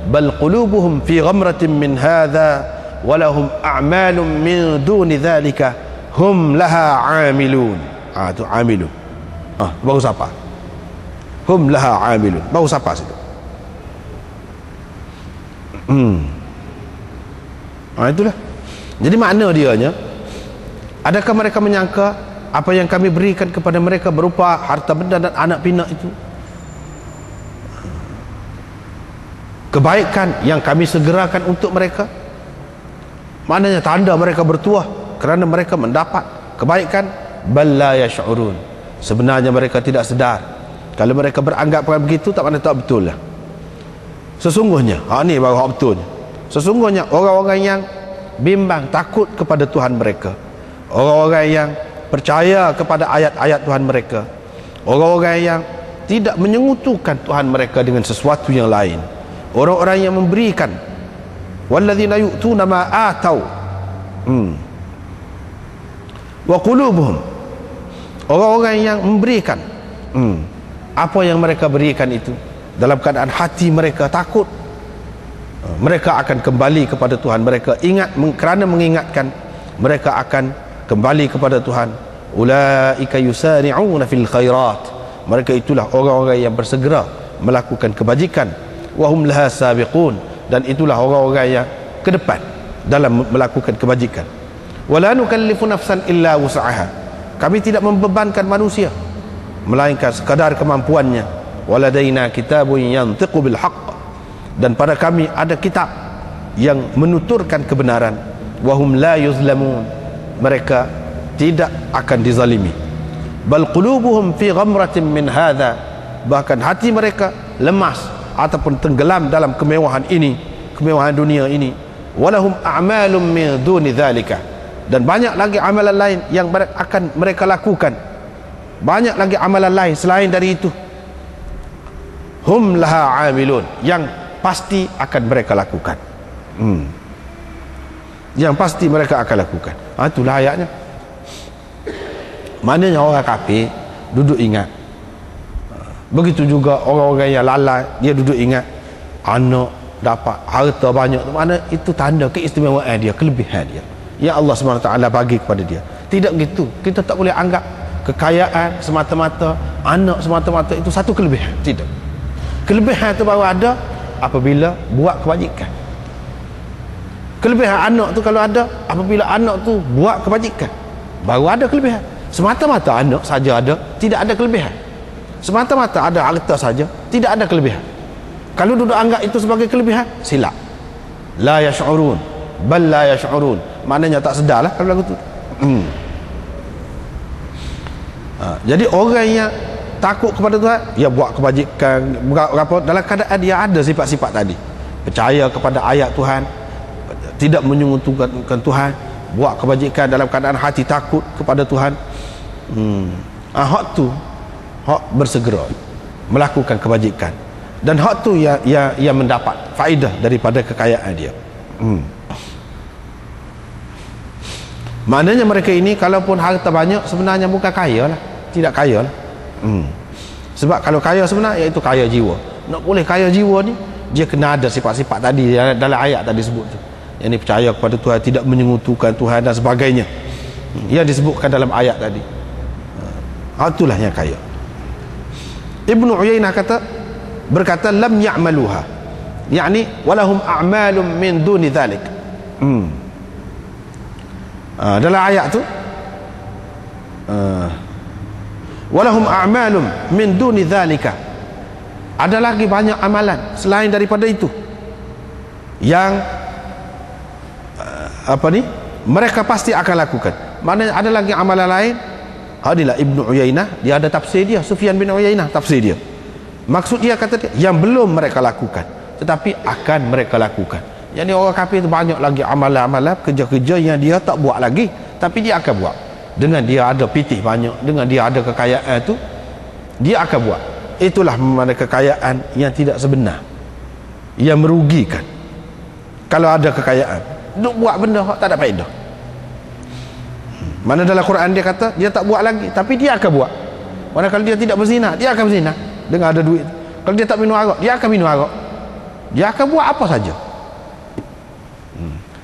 bal qulubuhum fi ghamratin min hadha walahum a'malun min duni dhalika hum laha 'amilun. Tu 'amilun. Baru siapa? Hum laha 'amilun. Baru siapa situ? Itulah. Jadi makna dianya, adakah mereka menyangka apa yang kami berikan kepada mereka berupa harta benda dan anak pinak itu kebaikan yang kami segerakan untuk mereka? Maknanya tanda mereka bertuah kerana mereka mendapat kebaikan. Bal la yash'urun. Sebenarnya mereka tidak sedar. Kalau mereka beranggap begitu, tak mana tak betul lah. Sesungguhnya, ni baru hak betulnya. Sesungguhnya orang-orang yang bimbang, takut kepada Tuhan mereka, orang-orang yang percaya kepada ayat-ayat Tuhan mereka, orang-orang yang tidak menyengutukan Tuhan mereka dengan sesuatu yang lain, orang-orang yang memberikan, walladzina yu'tuna ma atau wa qulubuhum, orang-orang yang memberikan apa yang mereka berikan itu dalam keadaan hati mereka takut. Mereka akan kembali kepada Tuhan mereka, ingat, kerana mengingatkan mereka akan kembali kepada Tuhan. Ulaika yusari'una fil khairat, mereka itulah orang-orang yang bersegera melakukan kebajikan. Wahum laha sabiqun, dan itulah orang-orang yang ke depan dalam melakukan kebajikan. Wala nukallifu nafsan illa wus'aha, kami tidak membebankan manusia melainkan sekadar kemampuannya. Waladaina kitabun yantiqu bil haqq, dan pada kami ada kitab yang menuturkan kebenaran. Wahum la yuzlamun, mereka tidak akan dizalimi. Bal qulubuhum fi ghamratin min hadha, bahkan hati mereka lemas ataupun tenggelam dalam kemewahan ini, kemewahan dunia ini. Walahum a'malum min duni dhalika, dan banyak lagi amalan lain yang akan mereka lakukan, banyak lagi amalan lain selain dari itu. Hum laha 'amilun, yang pasti akan mereka lakukan. Yang pasti mereka akan lakukan. Itulah ayatnya. Maknanya orang kafir duduk ingat. Begitu juga orang-orang yang lalai, dia duduk ingat anak dapat harta banyak tu, mana itu tanda keistimewaan dia, kelebihan dia yang Allah SWT bagi kepada dia. Tidak gitu. Kita tak boleh anggap kekayaan semata-mata, anak semata-mata itu satu kelebihan. Tidak. Kelebihan itu baru ada apabila buat kebajikan. Kelebihan anak tu kalau ada apabila anak tu buat kebajikan, baru ada kelebihan. Semata-mata anak saja ada, tidak ada kelebihan. Semata-mata ada harta saja, tidak ada kelebihan. Kalau duduk anggap itu sebagai kelebihan, silap. La yash'urun, bal la yash'urun, maknanya tak sedarlah kalau lagu tu. Jadi orang yang takut kepada Tuhan, dia buat kebajikan dalam keadaan dia ada sifat-sifat tadi, percaya kepada ayat Tuhan, tidak menyekutukan Tuhan, buat kebajikan dalam keadaan hati takut kepada Tuhan. Hak tu hak bersegera melakukan kebajikan, dan hak tu yang mendapat faedah daripada kekayaan dia. Maknanya mereka ini kalaupun harta banyak, sebenarnya bukan kaya lah, tidak kaya lah. Sebab kalau kaya sebenarnya iaitu kaya jiwa. Nak boleh kaya jiwa ni, dia kena ada sifat-sifat tadi dalam ayat tadi sebut tu. Yang ni percaya kepada Tuhan, tidak menyekutukan Tuhan dan sebagainya, yang disebutkan dalam ayat tadi. Itulah yang kaya. Ibnu Uyainah berkata lam ya'maluha, yakni walahum a'malum min duni dhalik. Dalam ayat tu walahum a'malum min duni dhalika, ada lagi banyak amalan selain daripada itu yang mereka pasti akan lakukan. Maknanya ada lagi amalan lain. Inilah Ibnu Uyainah, dia ada tafsir dia, Sufyan bin Uyainah tafsir dia. Maksud dia, kata dia, yang belum mereka lakukan tetapi akan mereka lakukan. Jadi orang kafir itu banyak lagi amalan-amalan, kerja-kerja yang dia tak buat lagi tapi dia akan buat. Dengan dia ada pitih banyak, dengan dia ada kekayaan tu, dia akan buat. Itulah mana kekayaan yang tidak sebenar, yang merugikan. Kalau ada kekayaan, duk buat benda tak ada faedah. Mana dalam Quran dia kata dia tak buat lagi tapi dia akan buat. Mana kalau dia tidak berzina, dia akan berzina dengan ada duit. Kalau dia tak minum arak, dia akan minum arak. dia akan buat apa saja.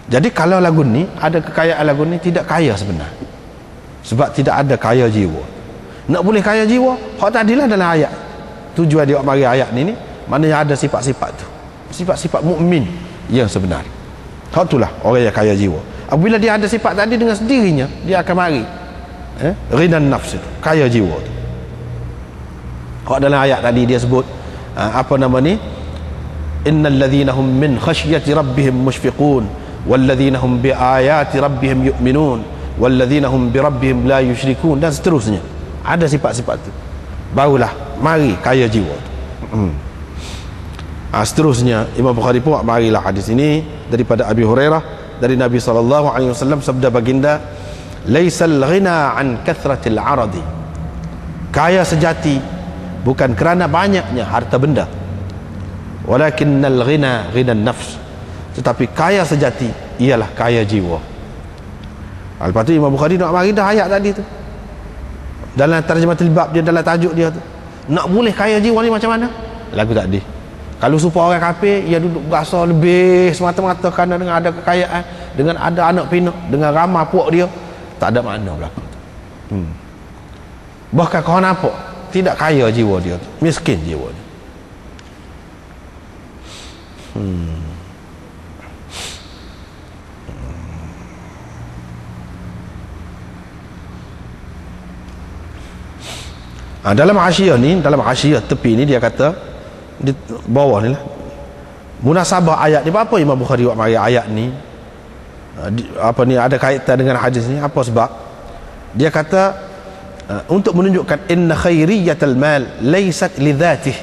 Jadi kalau lagu ni ada kekayaan, lagu ni tidak kaya sebenarnya, sebab tidak ada kaya jiwa. Nak boleh kaya jiwa, hak tadilah dalam ayat. Tujuan dia bagi ayat ni maknanya ada sifat-sifat tu, sifat-sifat mukmin yang sebenarnya. Hak itulah orang yang kaya jiwa. Apabila dia ada sifat tadi, dengan sendirinya dia akan mari ghinan nafs itu, kaya jiwa tu. Hak dalam ayat tadi dia sebut apa nama ni, innal ladzina hum min khasyati rabbihim mushfiqun wal ladzina hum bi ayati rabbihim yu'minun wal ladzina hum bi rabbihim la yusyrikun, dan seterusnya. Ada sifat-sifat tu, barulah mari kaya jiwa tu. Seterusnya Imam Bukhari pun marilah hadis ini daripada Abi Hurairah dari Nabi SAW, sabda baginda, laisal ghina an kathratil aradi, kaya sejati bukan kerana banyaknya harta benda, walakinnal ghina ghinan nafs, tetapi kaya sejati ialah kaya jiwa. Lepas tu Imam Bukhari nak mari dah ayat tadi tu dalam tarjumatul bab dia, dalam tajuk dia tu, nak boleh kaya jiwa ni macam mana? Lagu tadi, kalau supaya orang kafir ia duduk berasa lebih semata-mata kerana dengan ada kekayaan, dengan ada anak pinak, dengan ramai puak dia, tak ada makna belakang tu. Bahkan kau nampak tidak kaya jiwa dia tu, miskin jiwa dia. Dalam hasyiah ni, dalam hasyiah tepi ni dia kata di bawah ni lah, munasabah ayat ni, apa Imam Bukhari buat mari ayat ni apa ni ada kaitan dengan hadis ni, apa sebab dia kata untuk menunjukkan inna khairiyatal mal laysat li dhatihi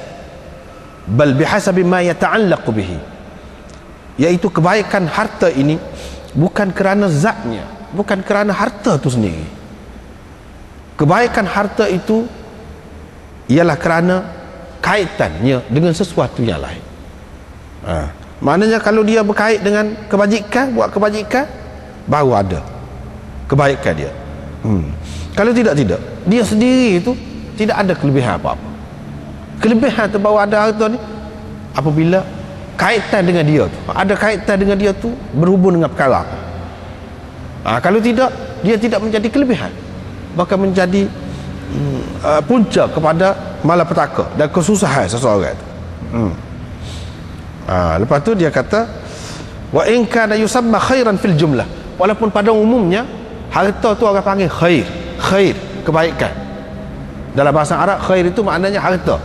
bal bihasabi ma yata'allaq bihi, iaitu kebaikan harta ini bukan kerana zatnya, bukan kerana harta tu sendiri. Kebaikan harta itu ialah kerana kaitannya dengan sesuatu yang lain. Maknanya kalau dia berkait dengan kebajikan, buat kebajikan, baru ada kebaikan dia. Kalau tidak, dia sendiri itu tidak ada kelebihan apa-apa. Kelebihan tu baru ada harta ni apabila kaitan dengan dia tu, ada kaitan dengan dia tu berhubung dengan perkara apa. Kalau tidak, dia tidak menjadi kelebihan, bahkan menjadi punca kepada malapetaka dan kesusahan seseorang itu. Lepas tu dia kata, wa in kana yusamma khairan fil jumlah, walaupun pada umumnya harta tu orang panggil khair, kebaikan. Dalam bahasa Arab khair itu maknanya harta.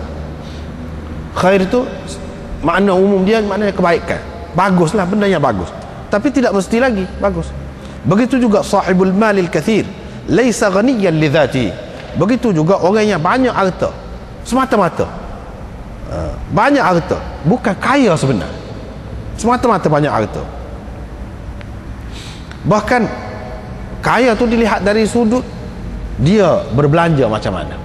Khair itu makna umum dia maknanya kebaikan, baguslah, benda yang bagus, tapi tidak mesti lagi bagus. Begitu juga sahibul malil kathir laisa ghaniyan li dhatihi, begitu juga orang yang banyak harta semata-mata banyak harta, bukan kaya sebenarnya, semata-mata banyak harta. Bahkan kaya tu dilihat dari sudut dia berbelanja macam mana,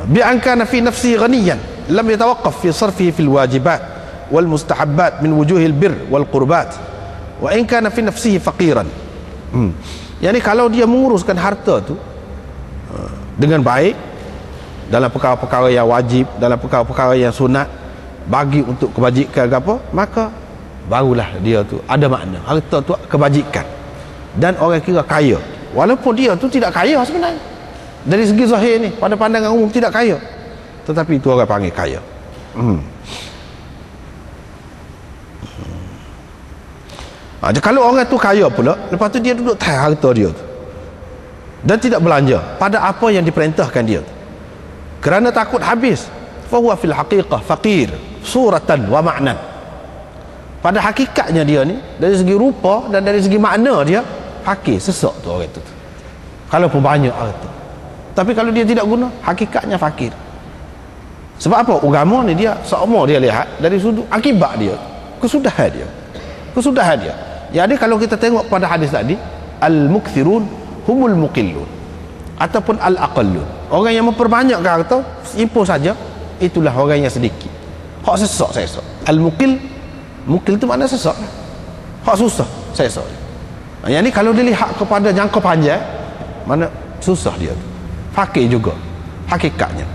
bi an kana fi nafsi ghaniyan lam yatawaqqaf fi sarfihi fil wajibat wal mustahabbat min wujuhil bir wal qurbat, wa in kana fi nafsihi faqiran. Yani kalau dia menguruskan harta tu dengan baik dalam perkara-perkara yang wajib, dalam perkara-perkara yang sunat, bagi untuk kebajikan ke apa, maka barulah dia tu ada makna harta tu kebajikan, dan orang kira kaya walaupun dia tu tidak kaya sebenarnya. Dari segi zahir ni, pada pandangan umum tidak kaya, tetapi itu orang panggil kaya. Kalau orang tu kaya pula, lepas tu dia duduk tahan harta dia tu dan tidak belanja pada apa yang diperintahkan dia tu, kerana takut habis, fahuwa fil haqiqah faqir suratan wa ma'nan. Pada hakikatnya dia ni, dari segi rupa dan dari segi makna dia fakir, sesak tu orang tu, kalau pun banyak harta. Tapi kalau dia tidak guna, hakikatnya fakir. Sebab apa? Agama ni dia seumur dia lihat dari sudut akibat dia, kesudahan dia. Jadi kalau kita tengok pada hadis tadi, al-mukthirun humul muqillun ataupun al-aqallun, orang yang memperbanyakkan harta impul saja, itulah orang yang sedikit. Hak sesak. Al-muqil tu makna sesak, hak susah sesak. Yang ni kalau dilihat kepada jangka panjang, mana susah dia tu, fakir juga hakikatnya.